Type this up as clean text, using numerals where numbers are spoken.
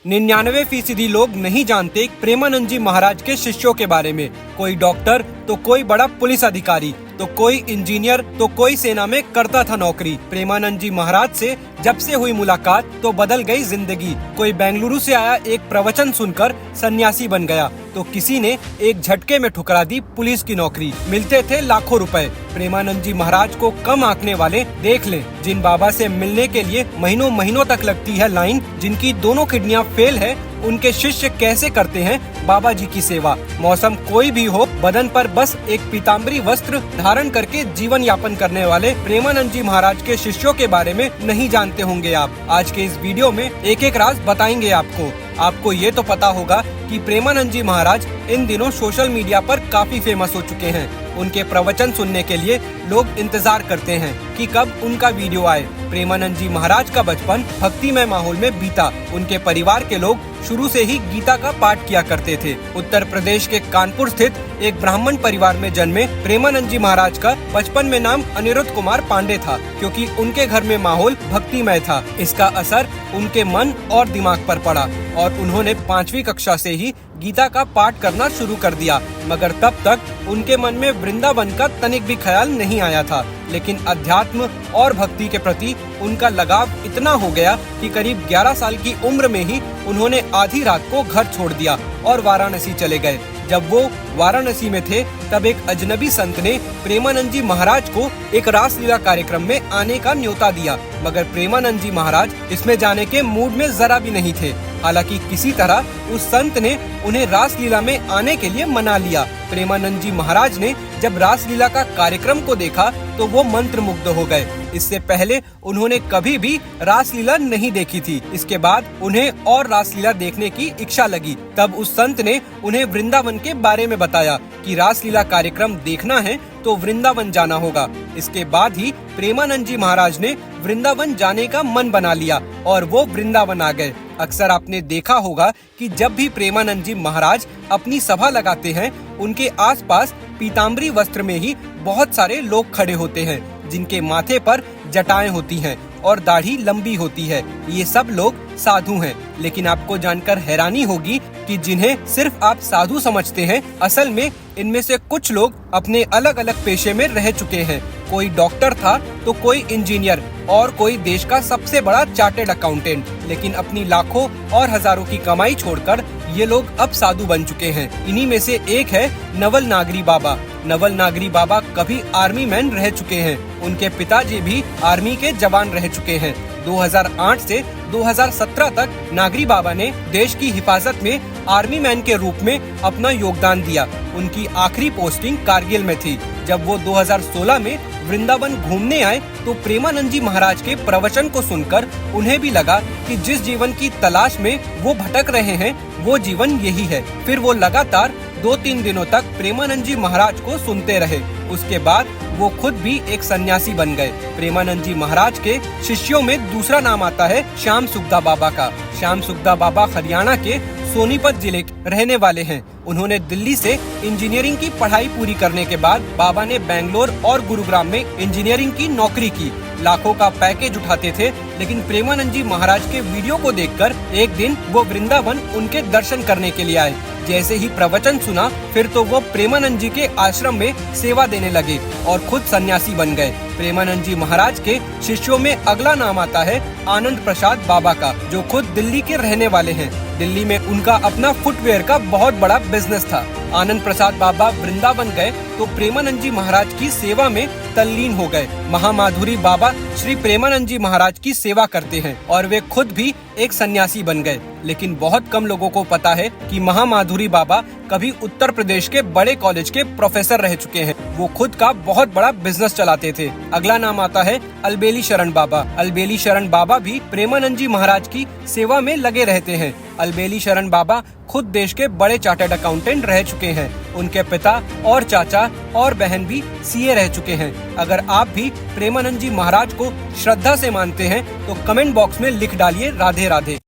99% लोग नहीं जानते प्रेमानंद जी महाराज के शिष्यों के बारे में। कोई डॉक्टर तो कोई बड़ा पुलिस अधिकारी तो कोई इंजीनियर तो कोई सेना में करता था नौकरी। प्रेमानंद जी महाराज से जब से हुई मुलाकात तो बदल गई जिंदगी। कोई बेंगलुरु से आया एक प्रवचन सुनकर सन्यासी बन गया तो किसी ने एक झटके में ठुकरा दी पुलिस की नौकरी। मिलते थे लाखों रुपए। प्रेमानंद जी महाराज को कम आंकने वाले देख लें। जिन बाबा से मिलने के लिए महीनों महीनों तक लगती है लाइन, जिनकी दोनों किडनियां फेल है, उनके शिष्य कैसे करते हैं बाबा जी की सेवा। मौसम कोई भी हो, बदन पर बस एक पीताम्बरी वस्त्र धारण करके जीवन यापन करने वाले प्रेमानंद जी महाराज के शिष्यों के बारे में नहीं जानते होंगे आप। आज के इस वीडियो में एक एक राज बताएंगे आपको ये तो पता होगा कि प्रेमानंद जी महाराज इन दिनों सोशल मीडिया पर काफी फेमस हो चुके हैं। उनके प्रवचन सुनने के लिए लोग इंतजार करते हैं कि कब उनका वीडियो आए। प्रेमानंद जी महाराज का बचपन भक्तिमय माहौल में बीता। उनके परिवार के लोग शुरू से ही गीता का पाठ किया करते थे। उत्तर प्रदेश के कानपुर स्थित एक ब्राह्मण परिवार में जन्मे प्रेमानंद जी महाराज का बचपन में नाम अनिरुद्ध कुमार पांडे था, क्योंकि उनके घर में माहौल भक्तिमय था। इसका असर उनके मन और दिमाग पर पड़ा और उन्होंने 5वीं कक्षा से ही गीता का पाठ करना शुरू कर दिया। मगर तब तक उनके मन में वृंदावन का तनिक भी ख्याल नहीं आया था। लेकिन अध्यात्म और भक्ति के प्रति उनका लगाव इतना हो गया कि करीब 11 साल की उम्र में ही उन्होंने आधी रात को घर छोड़ दिया और वाराणसी चले गए। जब वो वाराणसी में थे तब एक अजनबी संत ने प्रेमानंद जी महाराज को एक रासलीला कार्यक्रम में आने का न्योता दिया, मगर प्रेमानंद जी महाराज इसमें जाने के मूड में जरा भी नहीं थे। हालांकि किसी तरह उस संत ने उन्हें रासलीला में आने के लिए मना लिया। प्रेमानंद जी महाराज ने जब रासलीला का कार्यक्रम को देखा तो वो मंत्रमुग्ध हो गए। इससे पहले उन्होंने कभी भी रासलीला नहीं देखी थी। इसके बाद उन्हें और रासलीला देखने की इच्छा लगी। तब उस संत ने उन्हें वृंदावन के बारे में बताया कि रासलीला कार्यक्रम देखना है तो वृंदावन जाना होगा। इसके बाद ही प्रेमानंद जी महाराज ने वृंदावन जाने का मन बना लिया और वो वृंदावन आ गए। अक्सर आपने देखा होगा कि जब भी प्रेमानंद जी महाराज अपनी सभा लगाते हैं, उनके आसपास पीताम्बरी वस्त्र में ही बहुत सारे लोग खड़े होते हैं, जिनके माथे पर जटाएं होती हैं और दाढ़ी लंबी होती है। ये सब लोग साधु हैं। लेकिन आपको जानकर हैरानी होगी कि जिन्हें सिर्फ आप साधु समझते हैं, असल में इनमें से कुछ लोग अपने अलग अलग पेशे में रह चुके हैं। कोई डॉक्टर था तो कोई इंजीनियर और कोई देश का सबसे बड़ा चार्टेड अकाउंटेंट। लेकिन अपनी लाखों और हजारों की कमाई छोड़कर ये लोग अब साधु बन चुके हैं। इन्हीं में से एक है नवल नागरी बाबा। नवल नागरी बाबा कभी आर्मी मैन रह चुके हैं। उनके पिताजी भी आर्मी के जवान रह चुके हैं। 2008 से 2017 तक नागरी बाबा ने देश की हिफाजत में आर्मी मैन के रूप में अपना योगदान दिया। उनकी आखिरी पोस्टिंग कारगिल में थी। जब वो 2016 में वृंदावन घूमने आए तो प्रेमानंद जी महाराज के प्रवचन को सुनकर उन्हें भी लगा कि जिस जीवन की तलाश में वो भटक रहे हैं, वो जीवन यही है। फिर वो लगातार 2-3 दिनों तक प्रेमानंद जी महाराज को सुनते रहे। उसके बाद वो खुद भी एक सन्यासी बन गए। प्रेमानंद जी महाराज के शिष्यों में दूसरा नाम आता है श्याम सुखदा बाबा का। श्याम सुखदा बाबा हरियाणा के सोनीपत जिले के रहने वाले हैं। उन्होंने दिल्ली से इंजीनियरिंग की पढ़ाई पूरी करने के बाद बाबा ने बेंगलोर और गुरुग्राम में इंजीनियरिंग की नौकरी की। लाखों का पैकेज उठाते थे, लेकिन प्रेमानंद जी महाराज के वीडियो को देखकर एक दिन वो वृंदावन उनके दर्शन करने के लिए आए। जैसे ही प्रवचन सुना, फिर तो वो प्रेमानंद जी के आश्रम में सेवा देने लगे और खुद सन्यासी बन गए। प्रेमानंद जी महाराज के शिष्यों में अगला नाम आता है आनंद प्रसाद बाबा का, जो खुद दिल्ली के रहने वाले हैं। दिल्ली में उनका अपना फुटवेयर का बहुत बड़ा बिजनेस था। आनंद प्रसाद बाबा वृंदावन गए तो प्रेमानंद जी महाराज की सेवा में तल्लीन हो गए। महामाधुरी बाबा श्री प्रेमानंद जी महाराज की सेवा करते हैं और वे खुद भी एक सन्यासी बन गए। लेकिन बहुत कम लोगों को पता है कि महामाधुरी बाबा कभी उत्तर प्रदेश के बड़े कॉलेज के प्रोफेसर रह चुके हैं। वो खुद का बहुत बड़ा बिजनेस चलाते थे। अगला नाम आता है अलबेली शरण बाबा। अलबेली शरण बाबा भी प्रेमानंद जी महाराज की सेवा में लगे रहते हैं। अलबेली शरण बाबा खुद देश के बड़े चार्टर्ड अकाउंटेंट रह चुके हैं। उनके पिता और चाचा और बहन भी सीए रह चुके हैं। अगर आप भी प्रेमानंद जी महाराज को श्रद्धा से मानते हैं तो कमेंट बॉक्स में लिख डालिए राधे राधे।